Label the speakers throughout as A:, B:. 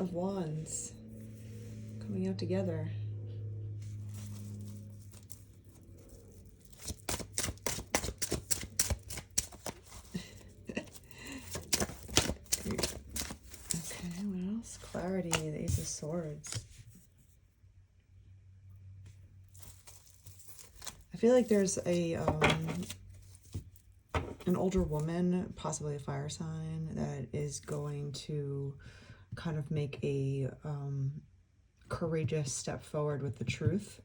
A: of Wands coming out together. Okay, what else? Clarity, the Ace of Swords. I feel like there's an older woman, possibly a fire sign, that is going to kind of make a courageous step forward with the truth.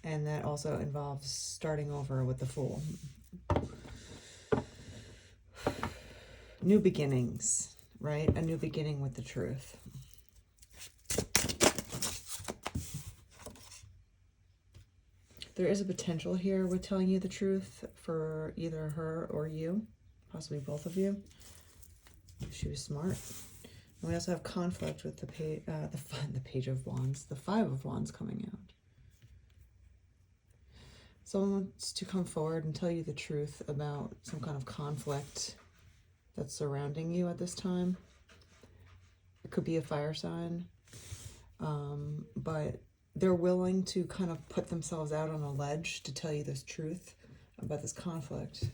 A: And that also involves starting over with the Fool. New beginnings, right? A new beginning with the truth. There is a potential here with telling you the truth for either her or you, possibly both of you. She was smart. And we also have conflict with the Page of Wands, the Five of Wands coming out. Someone wants to come forward and tell you the truth about some kind of conflict that's surrounding you at this time. It could be a fire sign, but they're willing to kind of put themselves out on a ledge to tell you this truth about this conflict.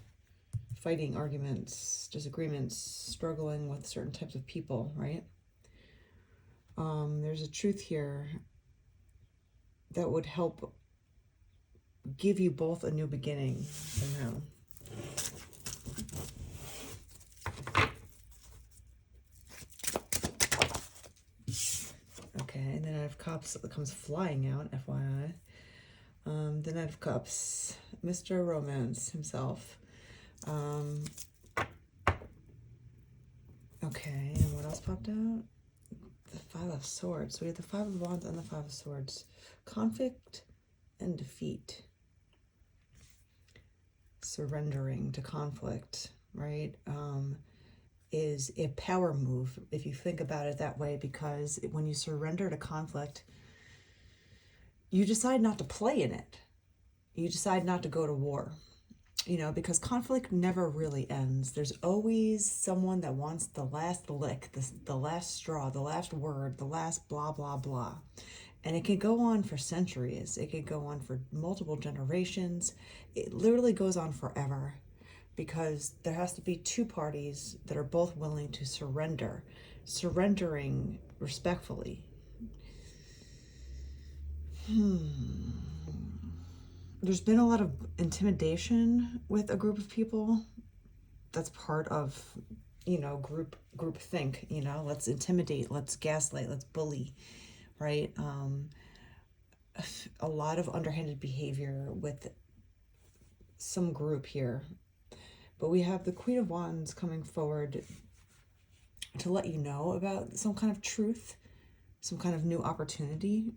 A: Fighting, arguments, disagreements, struggling with certain types of people, right? There's a truth here that would help give you both a new beginning somehow. Okay, the Knight of Cups comes flying out, FYI. The Knight of Cups, Mr. Romance himself. Okay, and what else popped out? The Five of Swords. So we have the Five of Wands and the Five of Swords. Conflict and defeat. Surrendering to conflict, right? Is a power move, if you think about it that way, because when you surrender to conflict, you decide not to play in it. You decide not to go to war, you know, because conflict never really ends. There's always someone that wants the last lick, the last straw, the last word, the last blah, blah, blah. And it can go on for centuries. It can go on for multiple generations. It literally goes on forever, because there has to be two parties that are both willing to surrender, surrendering respectfully. There's been a lot of intimidation with a group of people. That's part of, you know, group think, you know, let's intimidate, let's gaslight, let's bully, right? A lot of underhanded behavior with some group here. But we have the Queen of Wands coming forward to let you know about some kind of truth, some kind of new opportunity.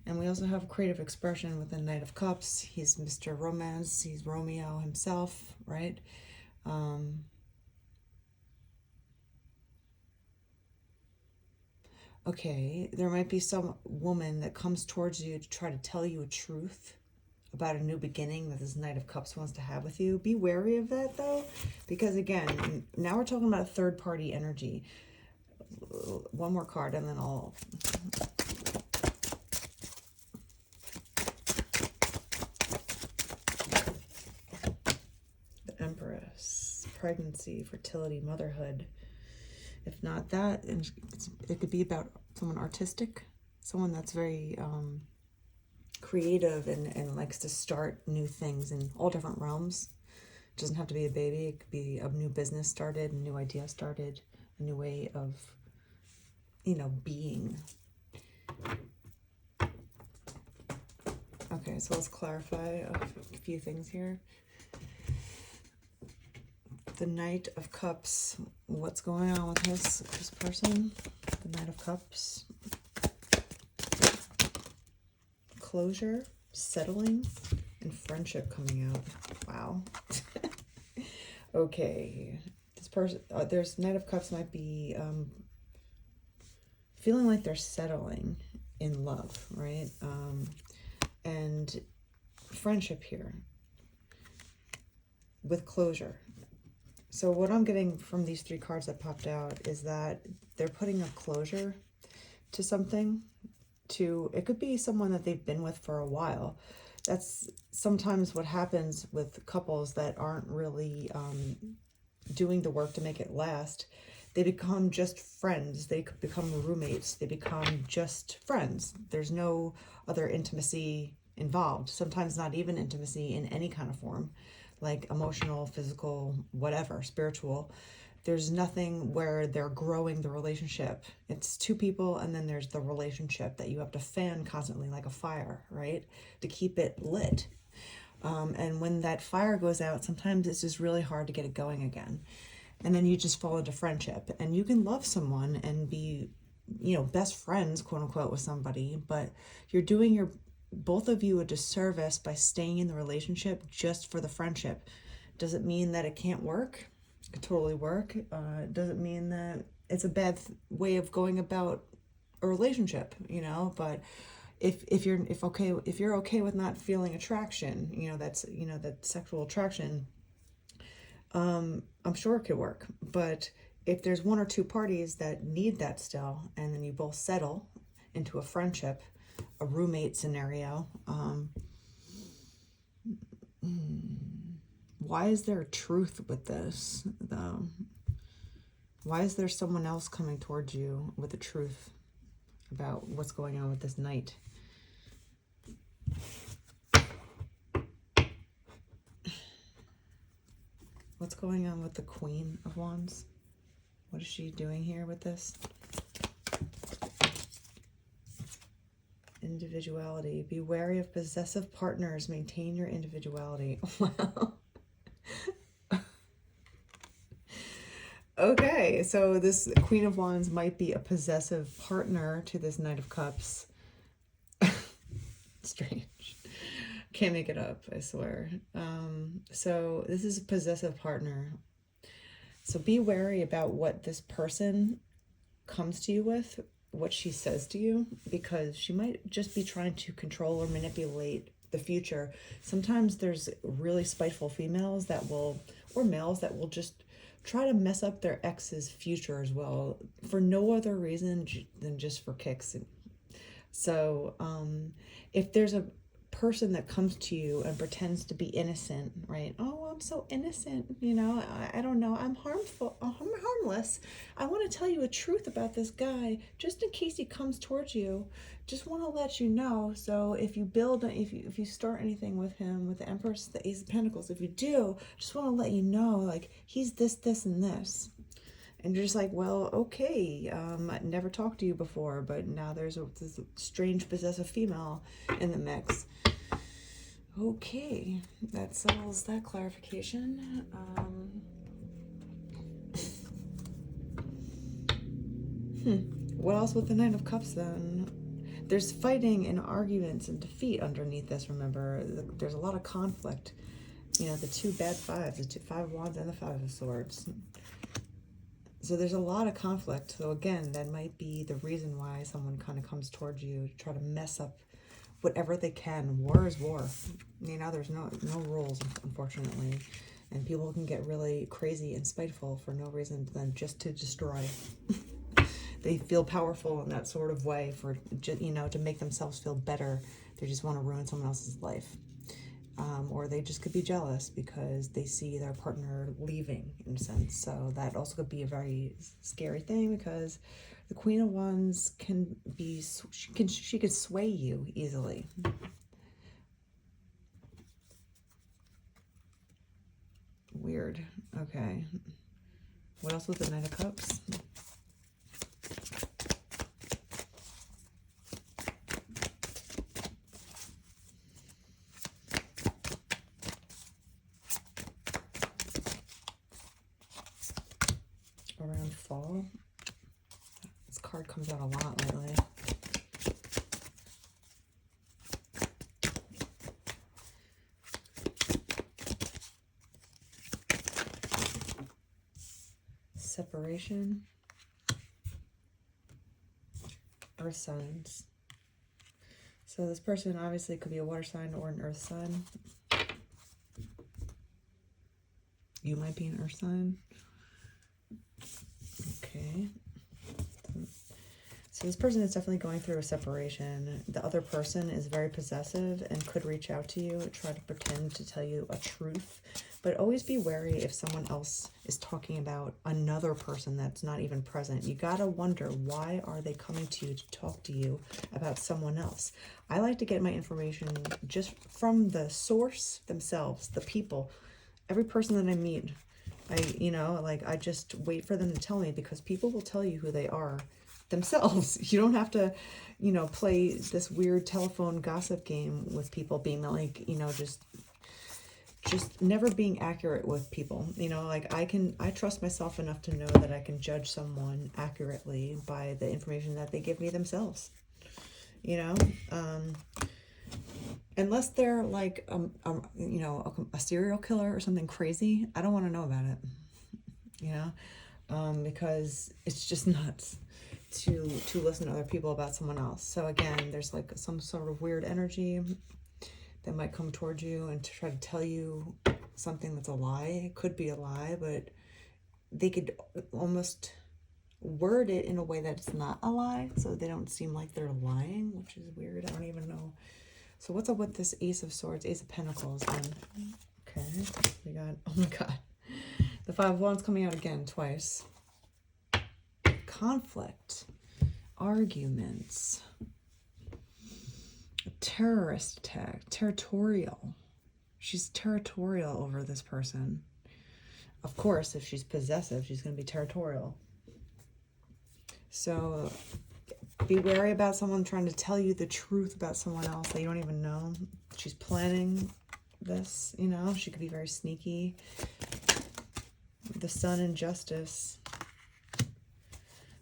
A: And we also have creative expression with the Knight of Cups. He's Mr. Romance. He's Romeo himself, right? Okay, there might be some woman that comes towards you to try to tell you a truth about a new beginning that this Knight of Cups wants to have with you. Be wary of that, though, because again, now we're talking about third-party energy. One more card, and then I'll... The Empress. Pregnancy, fertility, motherhood. If not that, it could be about someone artistic, someone that's very... creative and likes to start new things in all different realms. It doesn't have to be a baby. It could be a new business started, a new idea started, a new way of, you know, being. Okay, so let's clarify a few things here. The Knight of Cups. What's going on with this person? The Knight of Cups. Closure, settling, and friendship coming out. Wow. Okay. This person, there's Knight of Cups might be feeling like they're settling in love, right? And friendship here with closure. So what I'm getting from these 3 cards that popped out is that they're putting a closure to something. It could be someone that they've been with for a while. That's sometimes what happens with couples that aren't really doing the work to make it last. They become just friends. They become roommates. They become just friends. There's no other intimacy involved. Sometimes not even intimacy in any kind of form, like emotional, physical, whatever, spiritual. There's nothing where they're growing the relationship. It's 2 people, and then there's the relationship that you have to fan constantly like a fire, right? To keep it lit. And when that fire goes out, sometimes it's just really hard to get it going again. And then you just fall into friendship. And you can love someone and be, best friends, quote unquote, with somebody, but you're doing both of you a disservice by staying in the relationship just for the friendship. Does it mean that it can't work? It could totally work. Does it mean that it's a bad way of going about a relationship, but if you're okay with not feeling attraction, that sexual attraction, I'm sure it could work. But if there's 1 or 2 parties that need that still, and then you both settle into a friendship, a roommate scenario, why is there truth with this, though? Why is there someone else coming towards you with the truth about what's going on with this knight? What's going on with the Queen of Wands? What is she doing here with this? Individuality. Be wary of possessive partners. Maintain your individuality. Wow. Okay, so this Queen of Wands might be a possessive partner to this Knight of Cups. Strange. Can't make it up, I swear. So this is a possessive partner. So be wary about what this person comes to you with, what she says to you, because she might just be trying to control or manipulate the future. Sometimes there's really spiteful females that will, or males that will just try to mess up their ex's future as well, for no other reason than just for kicks. So if there's a person that comes to you and pretends to be innocent, right? Oh, I'm so innocent, I don't know, I'm harmless. I want to tell you a truth about this guy, just in case he comes towards you. Just want to let you know. So if you start anything with him, with the Empress, the Ace of Pentacles, if you do, just want to let you know, like, he's this, and this. And you're just like, well, okay, I never talked to you before, but now there's this strange possessive female in the mix. Okay, that settles that clarification. What else with the Knight of Cups then? There's fighting and arguments and defeat underneath this, remember. There's a lot of conflict. The 2 bad fives, the 5 of Wands and the 5 of Swords. So there's a lot of conflict. So again, that might be the reason why someone kind of comes towards you to try to mess up whatever they can. War is war. There's no rules, unfortunately. And people can get really crazy and spiteful for no reason than just to destroy. They feel powerful in that sort of way to make themselves feel better. They just want to ruin someone else's life. Or they just could be jealous because they see their partner leaving, in a sense. So that also could be a very scary thing, because the Queen of Wands can be, she could sway you easily. Weird. Okay. What else with the Knight of Cups? Around fall. This card comes out a lot lately. Separation. Earth signs. So this person obviously could be a water sign or an earth sign. You might be an earth sign. Okay. So this person is definitely going through a separation. The other person is very possessive and could reach out to you, try to pretend to tell you a truth. But always be wary if someone else is talking about another person that's not even present. You gotta wonder, why are they coming to you to talk to you about someone else? I like to get my information just from the source themselves, the people. Every person that I meet, I just wait for them to tell me, because people will tell you who they are themselves. You don't have to, play this weird telephone gossip game with people, being like, just never being accurate with people. I trust myself enough to know that I can judge someone accurately by the information that they give me themselves. Unless they're like, a serial killer or something crazy, I don't want to know about it, because it's just nuts to listen to other people about someone else. So again, there's like some sort of weird energy that might come towards you and to try to tell you something that's a lie. It could be a lie, but they could almost word it in a way that it's not a lie, so they don't seem like they're lying, which is weird. I don't even know. So what's up with this Ace of Swords, Ace of Pentacles then? Okay, we got, oh my God, the Five of Wands coming out again twice. Conflict, arguments, a terrorist attack, territorial. She's territorial over this person. Of course, if she's possessive, she's going to be territorial. So be wary about someone trying to tell you the truth about someone else that you don't even know. She's planning this, she could be very sneaky. The Sun in Justice.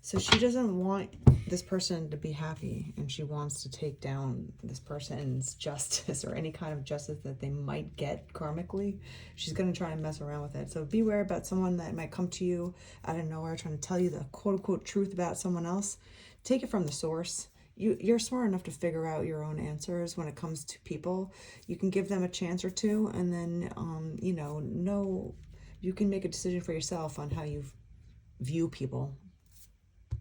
A: So she doesn't want this person to be happy, and she wants to take down this person's justice, or any kind of justice that they might get karmically. She's going to try and mess around with it. So beware about someone that might come to you out of nowhere trying to tell you the quote-unquote truth about someone else. Take it from the source. You're smart enough to figure out your own answers when it comes to people. You can give them a chance or two, and then, you can make a decision for yourself on how you view people,